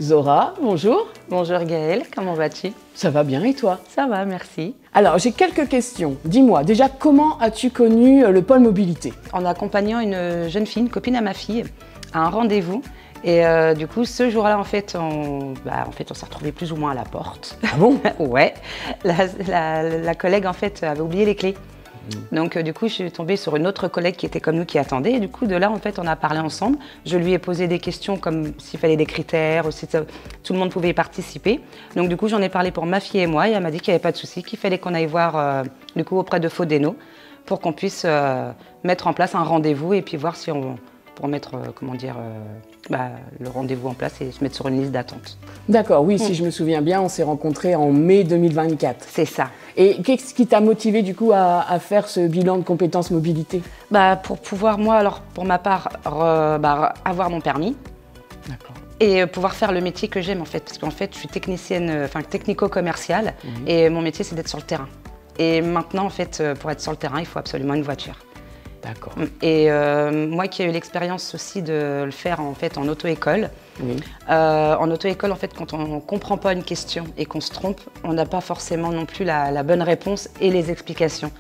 Zora, bonjour. Bonjour Gaëlle, comment vas-tu? Ça va bien et toi? Ça va, merci. Alors, j'ai quelques questions. Dis-moi, déjà, comment as-tu connu le pôle mobilité? En accompagnant une jeune fille, une copine à ma fille, à un rendez-vous. Et du coup, ce jour-là, en fait, on s'est retrouvés plus ou moins à la porte. Ah bon? Ouais. La collègue, en fait, avait oublié les clés. Donc du coup, je suis tombée sur une autre collègue qui était comme nous, qui attendait. Et du coup, de là, en fait, on a parlé ensemble. Je lui ai posé des questions comme s'il fallait des critères, ou si tout le monde pouvait y participer. Donc du coup, j'en ai parlé pour ma fille et moi. Et elle m'a dit qu'il n'y avait pas de souci, qu'il fallait qu'on aille voir du coup auprès de Fodeno pour qu'on puisse mettre en place un rendez-vous et puis voir si on pour mettre le rendez-vous en place et se mettre sur une liste d'attente. D'accord, oui, si je me souviens bien, on s'est rencontrés en mai 2024. C'est ça. Et qu'est-ce qui t'a motivé du coup à faire ce bilan de compétences mobilité? Pour pouvoir, moi, alors pour ma part, avoir mon permis. D'accord. Et pouvoir faire le métier que j'aime en fait, parce qu'en fait je suis technicienne, technico-commerciale et mon métier c'est d'être sur le terrain. Et maintenant en fait, pour être sur le terrain, il faut absolument une voiture. D'accord. Et moi qui ai eu l'expérience aussi de le faire en fait en auto-école, en auto-école en fait quand on ne comprend pas une question et qu'on se trompe, on n'a pas forcément non plus la bonne réponse et les explications.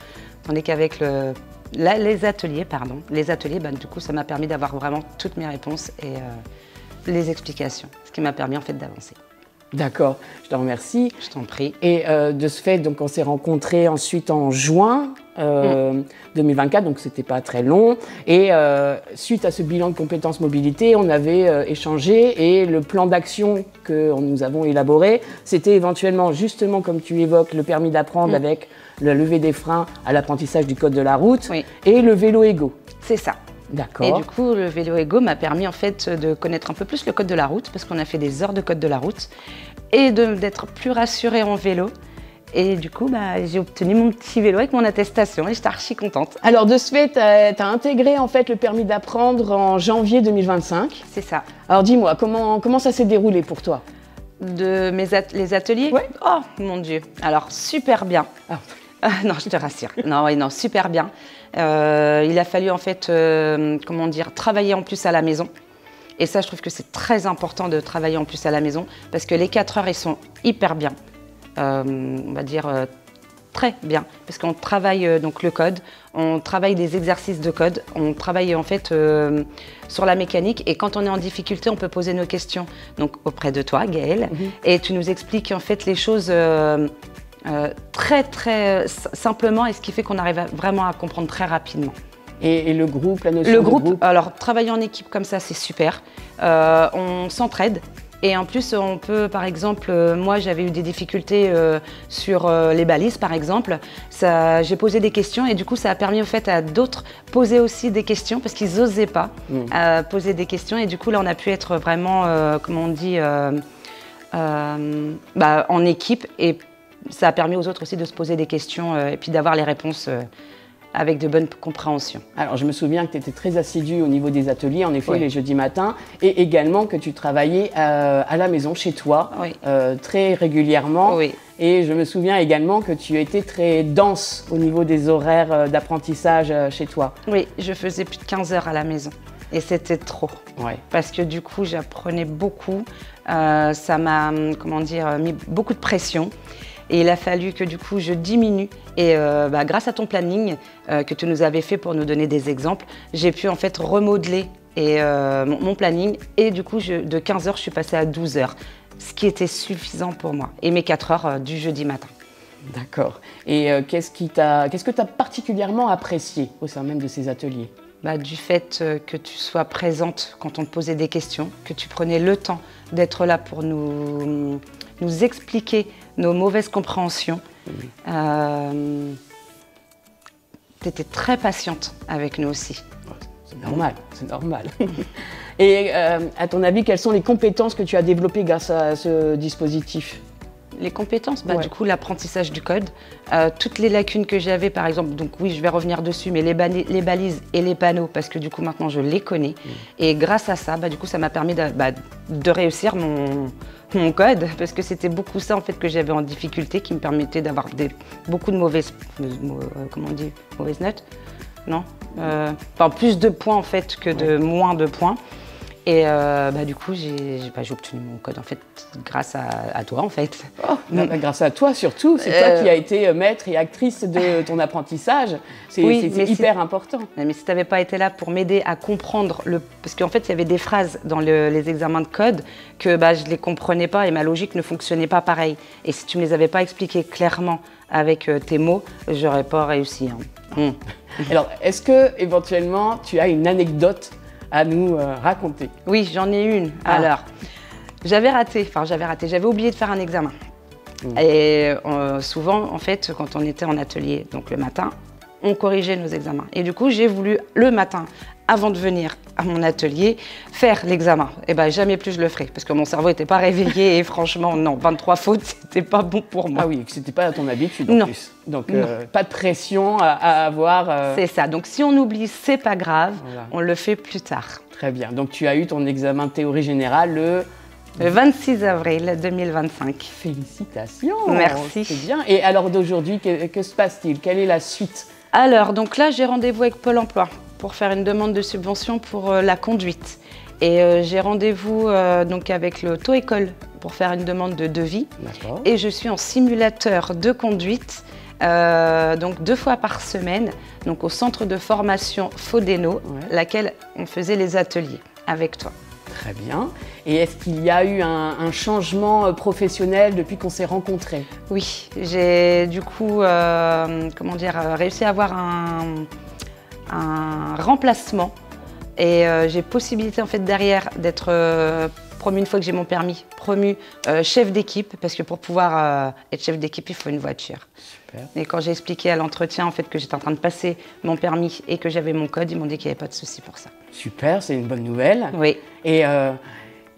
Tandis qu'avec les ateliers, du coup ça m'a permis d'avoir vraiment toutes mes réponses et les explications, ce qui m'a permis en fait d'avancer. D'accord, je te remercie. Je t'en prie. Et de ce fait, donc, on s'est rencontrés ensuite en juin 2024, donc c'était pas très long. Et suite à ce bilan de compétences mobilité, on avait échangé et le plan d'action que nous avons élaboré, c'était éventuellement, justement comme tu évoques, le permis d'apprendre avec la levée des freins à l'apprentissage du code de la route et le vélo égo. C'est ça. D'accord. Et du coup, le vélo égo m'a permis en fait de connaître un peu plus le code de la route parce qu'on a fait des heures de code de la route et d'être plus rassurée en vélo. Et du coup, j'ai obtenu mon petit vélo avec mon attestation et j'étais archi contente. Alors de ce fait, tu as intégré en fait le permis d'apprendre en janvier 2025. C'est ça. Alors dis-moi, comment ça s'est déroulé pour toi? Les ateliers? Ouais. Oh mon Dieu. Alors super bien. Non, je te rassure. Non, super bien. Il a fallu en fait, travailler en plus à la maison. Et ça, je trouve que c'est très important de travailler en plus à la maison parce que les 4 heures, ils sont hyper bien. On va dire très bien parce qu'on travaille donc le code, on travaille des exercices de code, on travaille en fait sur la mécanique et quand on est en difficulté, on peut poser nos questions donc auprès de toi, Gaëlle, et tu nous expliques en fait les choses très simplement et ce qui fait qu'on arrive vraiment à comprendre très rapidement. Et le groupe, la notion de groupe? Alors travailler en équipe comme ça, c'est super. On s'entraide. Et en plus, on peut, par exemple, moi j'avais eu des difficultés sur les balises, par exemple. J'ai posé des questions et du coup, ça a permis au fait à d'autres poser aussi des questions parce qu'ils n'osaient pas poser des questions. Et du coup, là, on a pu être vraiment, en équipe. Et ça a permis aux autres aussi de se poser des questions et puis d'avoir les réponses avec de bonnes compréhensions. Alors, je me souviens que tu étais très assidue au niveau des ateliers, en effet, les jeudis matins, et également que tu travaillais à la maison, chez toi, très régulièrement. Oui. Et je me souviens également que tu étais très dense au niveau des horaires d'apprentissage chez toi. Oui, je faisais plus de 15 heures à la maison. Et c'était trop. Parce que du coup, j'apprenais beaucoup. Ça m'a, mis beaucoup de pression. Et il a fallu que du coup je diminue et grâce à ton planning que tu nous avais fait pour nous donner des exemples, j'ai pu en fait remodeler mon planning et du coup de 15 heures je suis passée à 12 heures, ce qui était suffisant pour moi et mes 4 heures du jeudi matin. D'accord. Et qu'est-ce que tu as particulièrement apprécié au sein même de ces ateliers? Du fait que tu sois présente quand on te posait des questions, que tu prenais le temps d'être là pour nous expliquer nos mauvaises compréhensions. Tu étais très patiente avec nous aussi. C'est normal, c'est normal. Et à ton avis, quelles sont les compétences que tu as développées grâce à ce dispositif? Les compétences, Ouais. du coup, l'apprentissage du code, toutes les lacunes que j'avais, par exemple, donc oui, je vais revenir dessus, mais les balises et les panneaux, parce que du coup, maintenant, je les connais. Et grâce à ça, du coup, ça m'a permis de réussir mon code, parce que c'était beaucoup ça, en fait, que j'avais en difficulté, qui me permettait d'avoir beaucoup de mauvaises notes, non enfin, plus de points, en fait, que de moins de points. Et du coup, j'ai obtenu mon code en fait grâce à toi en fait. Oh, grâce à toi surtout, c'est toi qui as été maître et actrice de ton apprentissage. C'est hyper important. Mais si tu n'avais pas été là pour m'aider à comprendre, parce qu'en fait il y avait des phrases dans les examens de code que je ne les comprenais pas et ma logique ne fonctionnait pas pareil. Et si tu ne me les avais pas expliquées clairement avec tes mots, j'aurais pas réussi. Hein. Alors, est-ce que éventuellement tu as une anecdote à nous raconter? Oui, j'en ai une. Alors, j'avais oublié de faire un examen. Et souvent, en fait, quand on était en atelier, donc le matin, on corrigeait nos examens. Et du coup, j'ai voulu, le matin, avant de venir à mon atelier, faire l'examen. Et jamais plus je le ferai, parce que mon cerveau n'était pas réveillé et franchement, non, 23 fautes, c'était pas bon pour moi. Ah oui, c'était pas à ton habitude en plus. Donc, pas de pression à avoir. C'est ça. Donc, si on oublie, c'est pas grave, on le fait plus tard. Très bien. Donc, tu as eu ton examen de théorie générale le 26 avril 2025. Félicitations. Merci. C'est bien. Et alors d'aujourd'hui, que se passe-t-il? Quelle est la suite? Alors, donc là, j'ai rendez-vous avec Pôle emploi pour faire une demande de subvention pour la conduite. Et j'ai rendez-vous donc avec l'auto-école pour faire une demande de devis. D'accord. Et je suis en simulateur de conduite, donc 2 fois par semaine, donc au centre de formation Fodeno, laquelle on faisait les ateliers avec toi. Très bien. Et est-ce qu'il y a eu un changement professionnel depuis qu'on s'est rencontrés? Oui, j'ai du coup réussi à avoir un remplacement et j'ai possibilité en fait derrière d'être promu une fois que j'ai mon permis, promu chef d'équipe, parce que pour pouvoir être chef d'équipe, il faut une voiture. Super. Et quand j'ai expliqué à l'entretien en fait que j'étais en train de passer mon permis et que j'avais mon code, ils m'ont dit qu'il n'y avait pas de souci pour ça. Super, c'est une bonne nouvelle. Oui. Et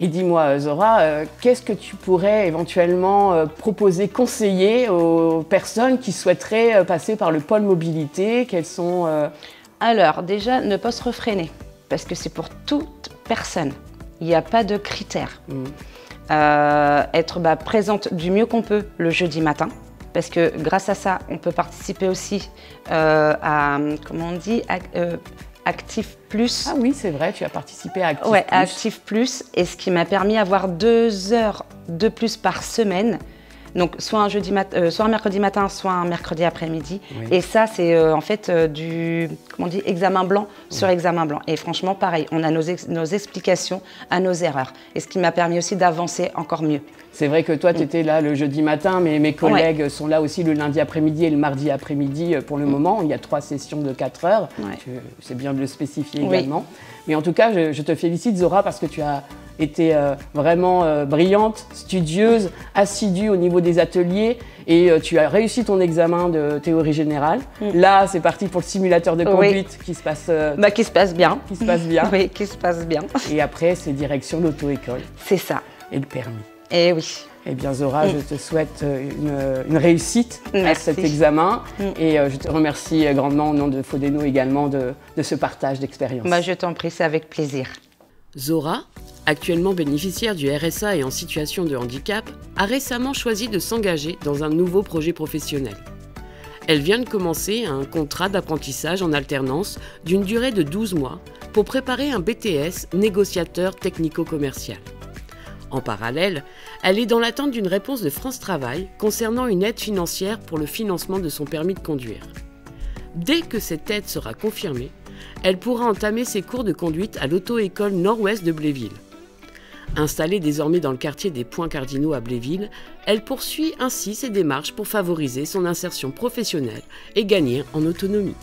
dis-moi, Zora, qu'est-ce que tu pourrais éventuellement proposer, conseiller aux personnes qui souhaiteraient passer par le pôle mobilité? Quelles sont Alors, déjà, ne pas se refréner, parce que c'est pour toute personne. Il n'y a pas de critères. Être présente du mieux qu'on peut le jeudi matin, parce que grâce à ça, on peut participer aussi à, comment on dit, Actif Plus. Ah oui, c'est vrai, tu as participé à Actif Plus. Oui, à Actif Plus, et ce qui m'a permis d'avoir 2 heures de plus par semaine. Donc, soit un mercredi matin, soit un mercredi après-midi. Oui. Et ça, c'est en fait examen blanc sur examen blanc. Et franchement, pareil, on a nos explications à nos erreurs. Et ce qui m'a permis aussi d'avancer encore mieux. C'est vrai que toi, tu étais là le jeudi matin, mais mes collègues sont là aussi le lundi après-midi et le mardi après-midi pour le moment. Il y a 3 sessions de 4 heures. C'est bien de le spécifier également. Mais en tout cas, je te félicite, Zora, parce que tu as été vraiment brillante, studieuse, assidue au niveau des ateliers et tu as réussi ton examen de théorie générale. Là, c'est parti pour le simulateur de conduite qui se passe qui se passe bien. Qui se passe bien. Oui, qui se passe bien. Et après, c'est direction l'auto-école. C'est ça. Et le permis. Eh oui. Eh bien, Zora, je te souhaite une réussite à cet examen et je te remercie grandement au nom de Fodeno également de ce partage d'expérience. Je t'en prie, c'est avec plaisir. Zora, actuellement bénéficiaire du RSA et en situation de handicap, a récemment choisi de s'engager dans un nouveau projet professionnel. Elle vient de commencer un contrat d'apprentissage en alternance d'une durée de 12 mois pour préparer un BTS négociateur technico-commercial. En parallèle, elle est dans l'attente d'une réponse de France Travail concernant une aide financière pour le financement de son permis de conduire. Dès que cette aide sera confirmée, elle pourra entamer ses cours de conduite à l'auto-école nord-ouest de Bléville. Installée désormais dans le quartier des Points Cardinaux à Bléville, elle poursuit ainsi ses démarches pour favoriser son insertion professionnelle et gagner en autonomie.